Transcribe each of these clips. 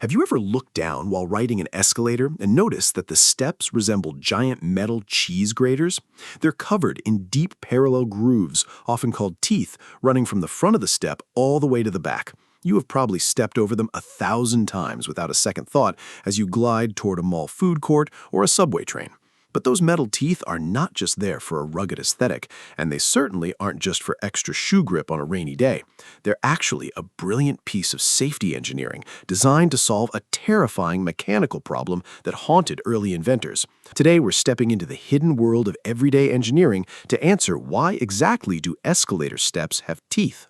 Have you ever looked down while riding an escalator and noticed that the steps resemble giant metal cheese graters? They're covered in deep parallel grooves, often called teeth, running from the front of the step all the way to the back. You have probably stepped over them 1,000 times without a second thought as you glide toward a mall food court or a subway train. But those metal teeth are not just there for a rugged aesthetic, and they certainly aren't just for extra shoe grip on a rainy day. They're actually a brilliant piece of safety engineering designed to solve a terrifying mechanical problem that haunted early inventors. Today, we're stepping into the hidden world of everyday engineering to answer why exactly do escalator steps have teeth.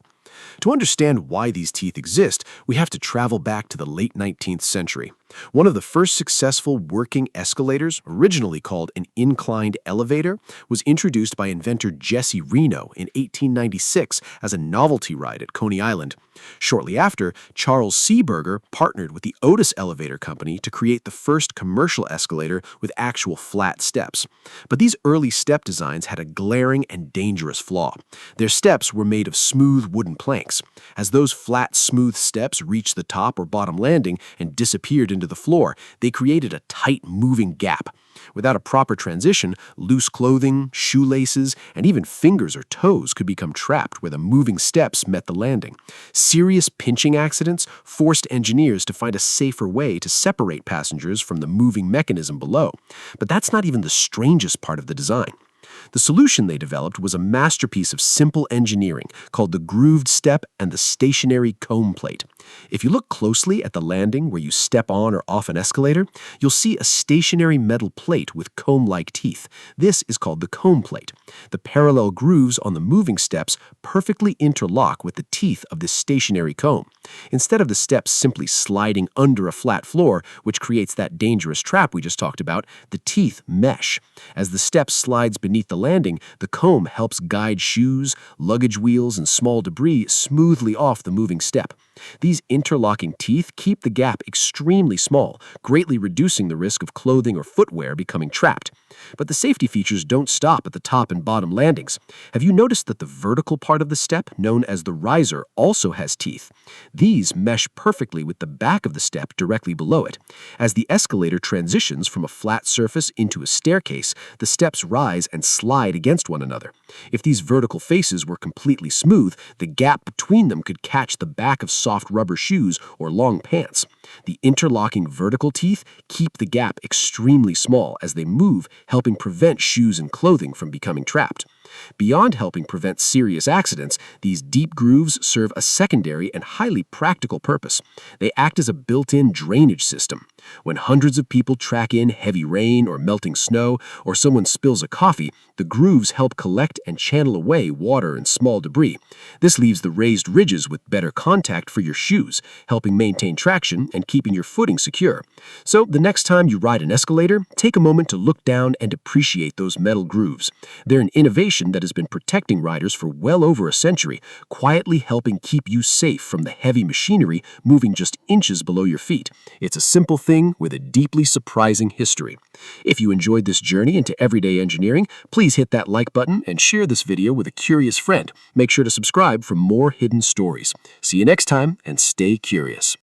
To understand why these teeth exist, we have to travel back to the late 19th century. One of the first successful working escalators, originally called an inclined elevator, was introduced by inventor Jesse Reno in 1896 as a novelty ride at Coney Island. Shortly after, Charles Seeberger partnered with the Otis Elevator Company to create the first commercial escalator with actual flat steps. But these early step designs had a glaring and dangerous flaw. Their steps were made of smooth wooden planks. As those flat, smooth steps reached the top or bottom landing and disappeared into the floor, they created a tight, moving gap. Without a proper transition, loose clothing, shoelaces, and even fingers or toes could become trapped where the moving steps met the landing. Serious pinching accidents forced engineers to find a safer way to separate passengers from the moving mechanism below. But that's not even the strangest part of the design. The solution they developed was a masterpiece of simple engineering called the grooved step and the stationary comb plate. If you look closely at the landing where you step on or off an escalator, you'll see a stationary metal plate with comb-like teeth. This is called the comb plate. The parallel grooves on the moving steps perfectly interlock with the teeth of this stationary comb. Instead of the steps simply sliding under a flat floor, which creates that dangerous trap we just talked about, the teeth mesh. As the step slides beneath the landing, the comb helps guide shoes, luggage wheels, and small debris smoothly off the moving step. These interlocking teeth keep the gap extremely small, greatly reducing the risk of clothing or footwear becoming trapped. But the safety features don't stop at the top and bottom landings. Have you noticed that the vertical part of the step, known as the riser, also has teeth? These mesh perfectly with the back of the step directly below it. As the escalator transitions from a flat surface into a staircase, the steps rise and slide against one another. If these vertical faces were completely smooth, the gap between them could catch the back of soft rubber shoes or long pants. The interlocking vertical teeth keep the gap extremely small as they move, helping prevent shoes and clothing from becoming trapped. Beyond helping prevent serious accidents, these deep grooves serve a secondary and highly practical purpose. They act as a built-in drainage system. When hundreds of people track in heavy rain or melting snow, or someone spills a coffee, the grooves help collect and channel away water and small debris. This leaves the raised ridges with better contact for your shoes, helping maintain traction and keeping your footing secure. So the next time you ride an escalator, take a moment to look down and appreciate those metal grooves. They're an innovation that has been protecting riders for well over a century, quietly helping keep you safe from the heavy machinery moving just inches below your feet. It's a simple thing with a deeply surprising history. If you enjoyed this journey into everyday engineering, please hit that like button and share this video with a curious friend. Make sure to subscribe for more hidden stories. See you next time, and stay curious.